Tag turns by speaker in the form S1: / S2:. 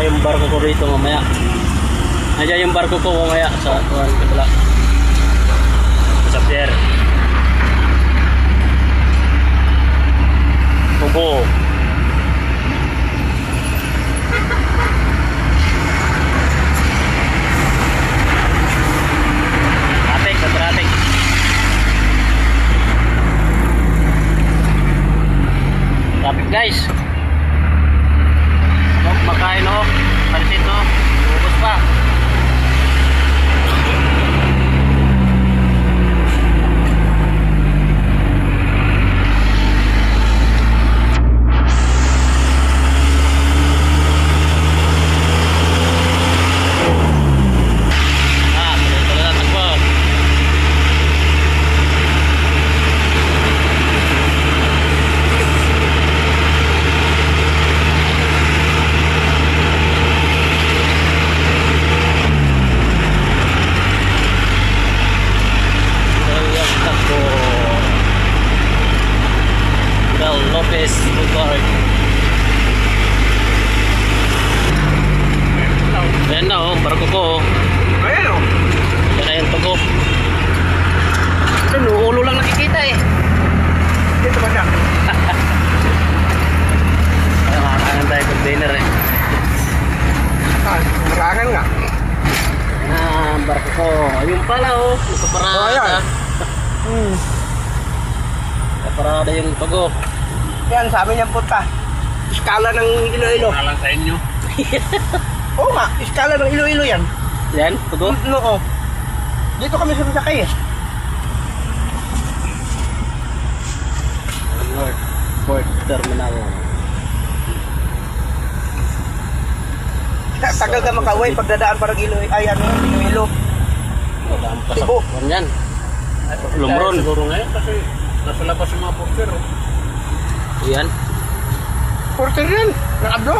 S1: yung barko ko rito mamaya. Nandiyan yung barko ko mamaya sa kabila. Sa pier. Tubo. Traffic. Traffic guys. Makain o. Pansit o. Ubus pa. Lopez Boulevard. Ayan na oh, barko ko oh.
S2: Ayan o.
S1: Ayan na yung tugo. Ito, ulo lang nakikita eh.
S2: Dito ba siya?
S1: Ay, makakain tayo container eh.
S2: Marangan nga.
S1: Ah, barko ko. Ayun pala oh. Nakaparada.
S2: Oh, ayan.
S1: Nakaparada yung tugo.
S2: Yan, sabi niya punta. Iskala ng Iloilo.
S3: Alam sa inyo.
S2: Oo nga, iskala ng Iloilo yan.
S1: Yan, tugo.
S2: Oo. Dito kami sumasakay eh.
S1: North Port Terminal.
S2: Tagal ka makaway pagdadaan parang Iloilo. Ay, ano, Iloilo.
S1: Wala ang pasok.
S2: Cebu.
S1: Yan. Lumron.
S3: Siguro ngayon kasi nasa labas yung mga porter. Oh.
S1: Yan.
S2: Porter yan. Ng abdo.